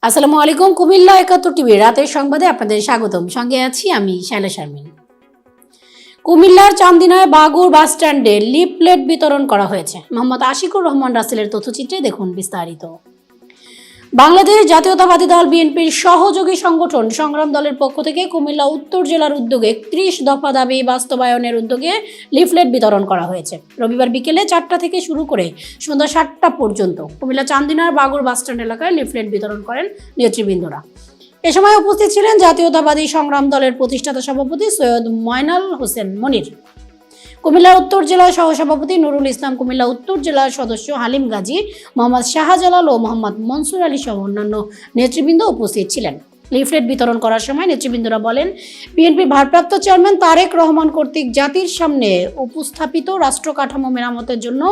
আসসালামু আলাইকুম। কুমিল্লা ৭১ টিভি রাতের সংবাদে আপনাদের স্বাগতম। সঙ্গে আছি আমি শায়লা শারমিন। কুমিল্লার চান্দিনায় বাগুর বাস স্ট্যান্ডে লিফলেট বিতরণ করা হয়েছে। মোহাম্মদ আশিকুর রহমান রাসেলের তথ্যচিত্রে দেখুন বিস্তারিত। বাংলাদেশ জাতীয়তাবাদী দল বিএনপির সহযোগী সংগঠন সংগ্রাম দলের পক্ষ থেকে কুমিল্লা উত্তর জেলার উদ্যোগে ৩১ দফা দাবি বাস্তবায়নের উদ্যোগে লিফলেট বিতরণ করা হয়েছে। রবিবার বিকেলে ৪টা থেকে শুরু করে সন্ধ্যা ৭টা পর্যন্ত কুমিল্লা চান্দিনার বাগুর বাস স্ট্যান্ড এলাকায় লিফলেট বিতরণ করেন নেতৃবৃন্দরা। এ সময় উপস্থিত ছিলেন জাতীয়তাবাদী সংগ্রাম দলের প্রতিষ্ঠাতা সভাপতি সৈয়দ ময়নাল হোসেন মনির, কুমিল্লা উত্তর জেলার সহসভাপতি নুরুল ইসলাম, কুমিল্লা উত্তর জেলার সদস্য হালিম গাজী, মোহাম্মদ শাহজালাল ও মোহাম্মদ মনসুর আলী সহ অন্যান্য নেতৃবৃন্দ উপস্থিত ছিলেন। লিফলেট বিতরণ করার সময় নেতৃবৃন্দরা বলেন, বিএনপির ভারপ্রাপ্ত চেয়ারম্যান তারেক রহমান কর্তৃক জাতির সামনে উপস্থাপিত রাষ্ট্র কাঠামো মেরামতের জন্য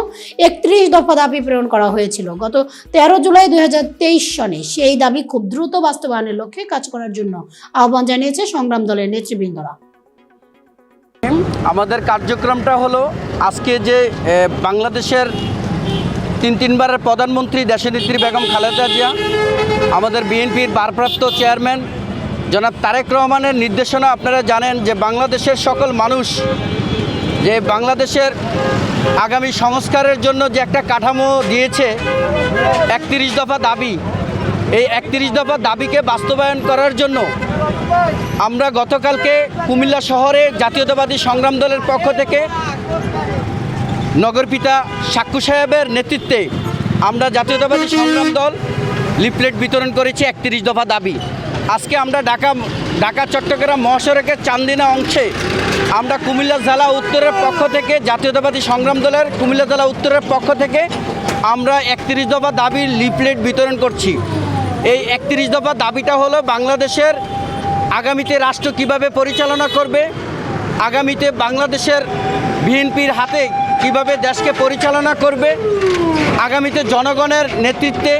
৩১ দফা দাবি প্রেরণ করা হয়েছিল। গত ১৩ জুলাই ২০২৩ সনে সেই দাবি খুব দ্রুত বাস্তবায়নের লক্ষ্যে কাজ করার জন্য আহ্বান জানিয়েছে সংগ্রাম দলের নেতৃবৃন্দরা। আমাদের কার্যক্রমটা হলো আজকে যে বাংলাদেশের তিনবারের প্রধানমন্ত্রী দেশনেত্রী বেগম খালেদা জিয়া, আমাদের বিএনপির ভারপ্রাপ্ত চেয়ারম্যান জনাব তারেক রহমানের নির্দেশনা আপনারা জানেন যে বাংলাদেশের সকল মানুষ যে বাংলাদেশের আগামী সংস্কারের জন্য যে একটা কাঠামো দিয়েছে ৩১ দফা দাবি, এই ৩১ দফা দাবিকে বাস্তবায়ন করার জন্য আমরা গতকালকে কুমিল্লা শহরে জাতীয়তাবাদী সংগ্রাম দলের পক্ষ থেকে নগরপিতা সাক্কু সাহেবের নেতৃত্বে আমরা জাতীয়তাবাদী সংগ্রাম দল লিফলেট বিতরণ করেছি ৩১ দফা দাবি। আজকে আমরা ঢাকা চট্টগ্রাম মহাসড়কের চান্দিনা অংশে আমরা কুমিল্লা জেলা উত্তরের পক্ষ থেকে জাতীয়তাবাদী সংগ্রাম দলের কুমিল্লা জেলা উত্তরের পক্ষ থেকে আমরা ৩১ দফা দাবির লিফলেট বিতরণ করছি। এই ৩১ দফা দাবিটা হলো বাংলাদেশের আগামীতে রাষ্ট্র কিভাবে পরিচালনা করবে, আগামীতে বাংলাদেশের বিএনপির হাতে কিভাবে দেশকে পরিচালনা করবে, আগামীতে জনগণের নেতৃত্বে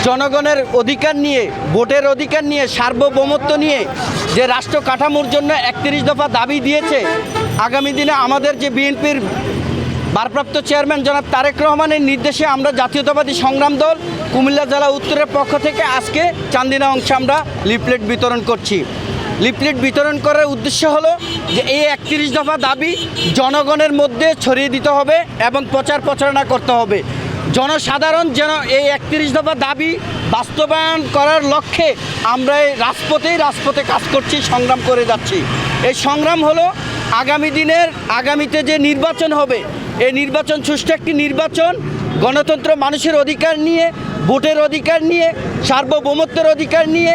জনগণের অধিকার নিয়ে, ভোটের অধিকার নিয়ে, সার্বভৌমত্ব নিয়ে যে রাষ্ট্র কাঠামোর জন্য ৩১ দফা দাবি দিয়েছে, আগামী দিনে আমাদের যে বিএনপির ভারপ্রাপ্ত চেয়ারম্যান জনাব তারেক রহমানের নির্দেশে আমরা জাতীয়তাবাদী সংগ্রাম দল কুমিল্লা জেলা উত্তরের পক্ষ থেকে আজকে চান্দিনা অংশে আমরা লিফলেট বিতরণ করছি। লিফলেট বিতরণ করার উদ্দেশ্য হলো যে এই ৩১ দফা দাবি জনগণের মধ্যে ছড়িয়ে দিতে হবে এবং প্রচার প্রচারণা করতে হবে। জনসাধারণ যেন এই ৩১ দফা দাবি বাস্তবায়ন করার লক্ষ্যে আমরা এই রাজপথে কাজ করছি, সংগ্রাম করে যাচ্ছি। এই সংগ্রাম হলো আগামীতে যে নির্বাচন হবে, এই নির্বাচন সুষ্ঠু একটি নির্বাচন, গণতন্ত্র মানুষের অধিকার নিয়ে, ভোটের অধিকার নিয়ে, সার্বভৌমত্বের অধিকার নিয়ে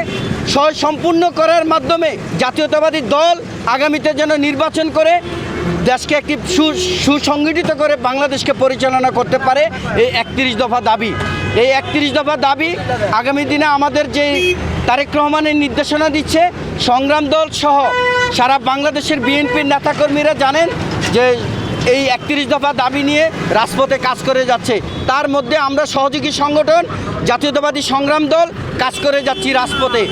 সম্পূর্ণ করার মাধ্যমে জাতীয়তাবাদী দল আগামীতে যেন নির্বাচন করে দেশকে একটি সুসংগঠিত করে বাংলাদেশকে পরিচালনা করতে পারে। এই ৩১ দফা দাবি, এই ৩১ দফা দাবি আগামী দিনে আমাদের যে তারেক রহমানের নির্দেশনা দিচ্ছে, সংগ্রাম দল সহ সারা বাংলাদেশের বিএনপির নেতাকর্মীরা জানেন যে এই ৩১ দফা দাবি নিয়ে রাজপথে কাজ করে যাচ্ছে। তার মধ্যে আমরা সহযোগী সংগঠন জাতীয়তাবাদী সংগ্রাম দল কাজ করে যাচ্ছি রাজপথে।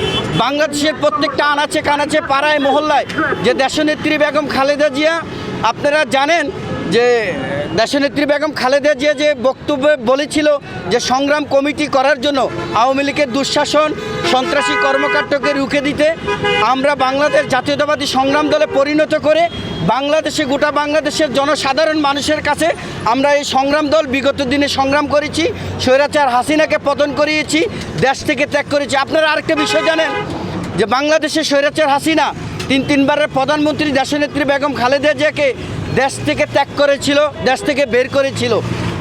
বাংলাদেশের প্রত্যেকটা আনাচে কানাচে পাড়ায় মহল্লায় যে দেশনেত্রী বেগম খালেদা জিয়া, আপনারা জানেন যে দেশনেত্রী বেগম খালেদা জিয়া যে বক্তব্যে বলেছিল যে সংগ্রাম কমিটি করার জন্য আওয়ামী লীগের দুঃশাসন, সন্ত্রাসী কর্মকাণ্ডকে রুখে দিতে আমরা বাংলাদেশ জাতীয়তাবাদী সংগ্রাম দলে পরিণত করে গোটা বাংলাদেশের জনসাধারণ মানুষের কাছে আমরা এই সংগ্রাম দল বিগত দিনে সংগ্রাম করেছি, স্বৈরাচার হাসিনাকে পতন করিয়েছি, দেশ থেকে ত্যাগ করেছি। আপনারা আরেকটা বিষয় জানেন যে বাংলাদেশের স্বৈরাচার হাসিনা তিনবারের প্রধানমন্ত্রী দেশনেত্রী বেগম খালেদা জিয়াকে দেশ থেকে ত্যাগ করেছিল, দেশ থেকে বের করেছিল।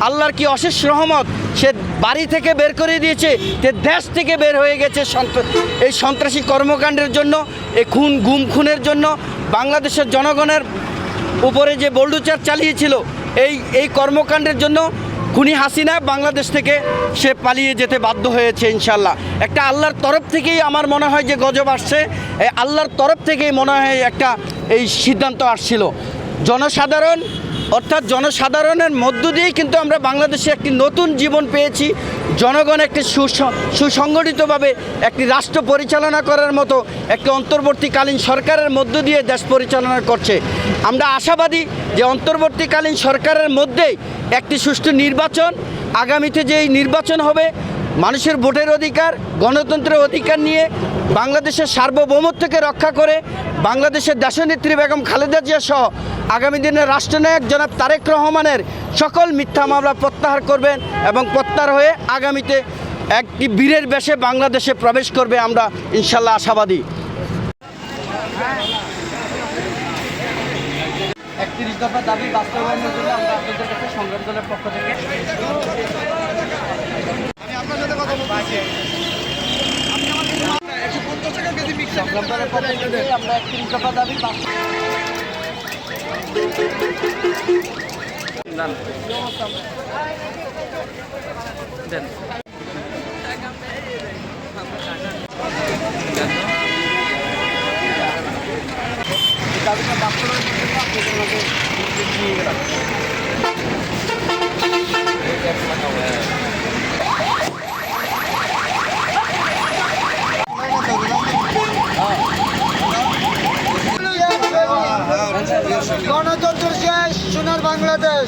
আল্লাহর কি অশেষ রহমত, সে বাড়ি থেকে বের করে দিয়েছে, সে দেশ থেকে বের হয়ে গেছে এই সন্ত্রাসী কর্মকাণ্ডের জন্য, এই খুনের জন্য, বাংলাদেশের জনগণের উপরে যে বোল্ডুচার চালিয়েছিল এই কর্মকাণ্ডের জন্য খুনি হাসিনা বাংলাদেশ থেকে সে পালিয়ে যেতে বাধ্য হয়েছে। ইনশাল্লাহ একটা আল্লাহর তরফ থেকেই আমার মনে হয় যে গজব আসছে, এই আল্লাহর তরফ থেকেই মনে হয় একটা এই সিদ্ধান্ত আসছিল। জনসাধারণ অর্থাৎ জনসাধারণের মধ্য দিয়েই কিন্তু আমরা বাংলাদেশে একটি নতুন জীবন পেয়েছি। জনগণ একটি সুসংগঠিতভাবে একটি রাষ্ট্র পরিচালনা করার মতো একটি অন্তর্বর্তীকালীন সরকারের মধ্য দিয়ে দেশ পরিচালনা করছে। আমরা আশাবাদী যে অন্তর্বর্তীকালীন সরকারের মধ্যেই একটি সুষ্ঠু নির্বাচন, আগামীতে যেই নির্বাচন হবে মানুষের ভোটের অধিকার, গণতন্ত্রের অধিকার নিয়ে বাংলাদেশের সার্বভৌমত্বকে রক্ষা করে বাংলাদেশের দেশনেত্রী বেগম খালেদা জিয়া সহ আগামী দিনের রাষ্ট্রনায়ক জনাব তারেক রহমানের সকল মিথ্যা মামলা প্রত্যাহার করবেন এবং প্রত্যাহার হয়ে আগামীতে একটি বীরের বেশে বাংলাদেশে প্রবেশ করবে, আমরা ইনশাল্লাহ আশাবাদী। 31 দফা দাবি বাস্তবায়নের জন্য আমরা আপনাদের কাছে সংগ্রাম দলের পক্ষ থেকে সংগ্রাম দলের পক্ষ থেকে আমরা 31 দফা দাবি দাবিটা বাস্তবায়নের জন্য আপনাদের মাঝে নিয়ে গেলাম। গণতন্ত্র শেষ, সোনার বাংলাদেশ।